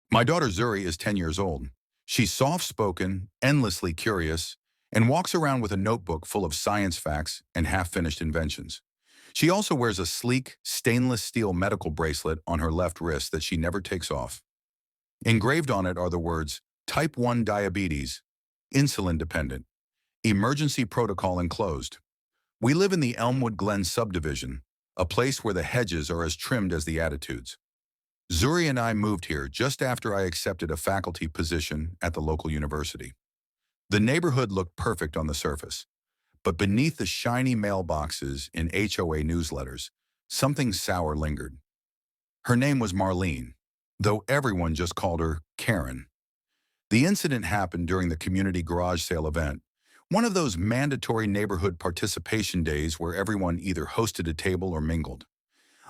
My daughter Zuri is 10 years old. She's soft-spoken, endlessly curious, and walks around with a notebook full of science facts and half-finished inventions. She also wears a sleek, stainless steel medical bracelet on her left wrist that she never takes off. Engraved on it are the words, Type 1 diabetes, insulin dependent, emergency protocol enclosed. We live in the Elmwood Glen subdivision, a place where the hedges are as trimmed as the attitudes. Zuri and I moved here just after I accepted a faculty position at the local university. The neighborhood looked perfect on the surface, but beneath the shiny mailboxes in HOA newsletters, something sour lingered. Her name was Marlene, though everyone just called her Karen. The incident happened during the community garage sale event, one of those mandatory neighborhood participation days where everyone either hosted a table or mingled.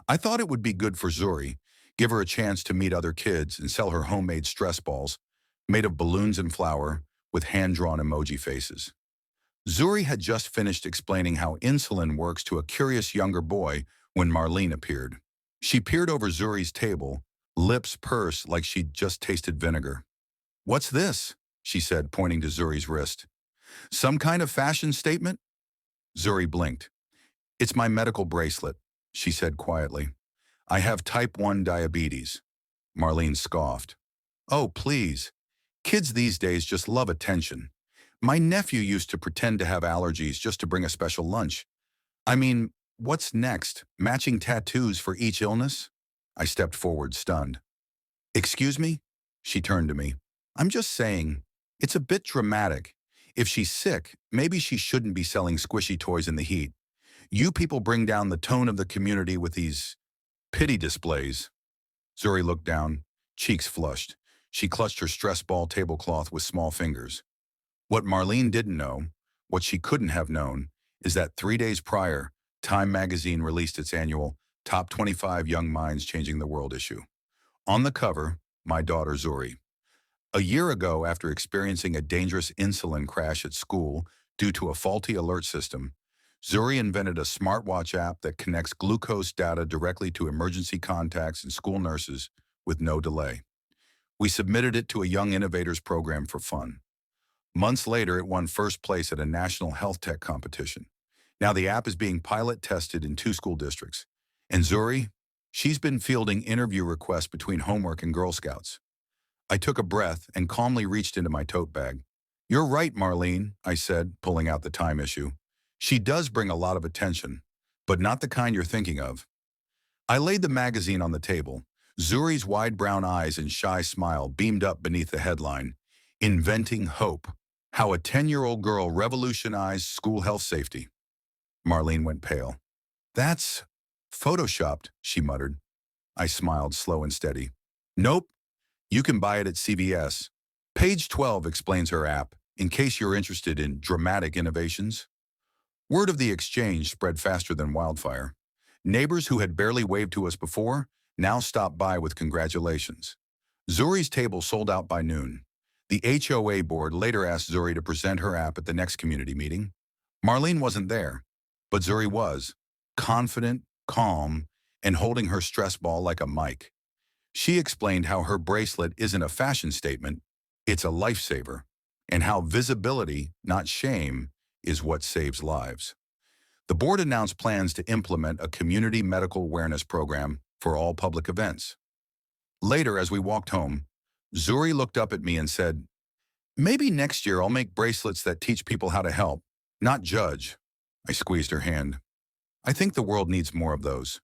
I thought it would be good for Zuri, give her a chance to meet other kids and sell her homemade stress balls, made of balloons and flour, with hand-drawn emoji faces. Zuri had just finished explaining how insulin works to a curious younger boy when Marlene appeared. She peered over Zuri's table, lips pursed like she'd just tasted vinegar. "What's this?" she said, pointing to Zuri's wrist. "Some kind of fashion statement?" Zuri blinked. "It's my medical bracelet," she said quietly. "I have type 1 diabetes." Marlene scoffed. "Oh, please. Kids these days just love attention. My nephew used to pretend to have allergies just to bring a special lunch. I mean, what's next? Matching tattoos for each illness?" I stepped forward, stunned. "Excuse me?" She turned to me. "I'm just saying, it's a bit dramatic. If she's sick, maybe she shouldn't be selling squishy toys in the heat. You people bring down the tone of the community with these pity displays." Zuri looked down, cheeks flushed. She clutched her stress ball tablecloth with small fingers. What Marlene didn't know, what she couldn't have known, is that 3 days prior, Time magazine released its annual Top 25 Young Minds Changing the World issue. On the cover, my daughter Zuri. A year ago, after experiencing a dangerous insulin crash at school due to a faulty alert system, Zuri invented a smartwatch app that connects glucose data directly to emergency contacts and school nurses with no delay. We submitted it to a Young Innovators program for fun. Months later, it won first place at a national health tech competition. Now the app is being pilot tested in 2 school districts. And Zuri, she's been fielding interview requests between homework and Girl Scouts. I took a breath and calmly reached into my tote bag. "You're right, Marlene," I said, pulling out the Time issue. "She does bring a lot of attention, but not the kind you're thinking of." I laid the magazine on the table. Zuri's wide brown eyes and shy smile beamed up beneath the headline, "Inventing Hope: How a 10-year-old Girl Revolutionized School Health Safety." Marlene went pale. "That's photoshopped," she muttered. I smiled, slow and steady. "Nope. You can buy it at CVS. Page 12 explains her app, in case you're interested in dramatic innovations." Word of the exchange spread faster than wildfire. Neighbors who had barely waved to us before now stopped by with congratulations. Zuri's table sold out by noon. The HOA board later asked Zuri to present her app at the next community meeting. Marlene wasn't there, but Zuri was, confident, calm, and holding her stress ball like a mic. She explained how her bracelet isn't a fashion statement, it's a lifesaver, and how visibility, not shame, is what saves lives. The board announced plans to implement a community medical awareness program for all public events. Later, as we walked home, Zuri looked up at me and said, "Maybe next year I'll make bracelets that teach people how to help, not judge." I squeezed her hand. "I think the world needs more of those."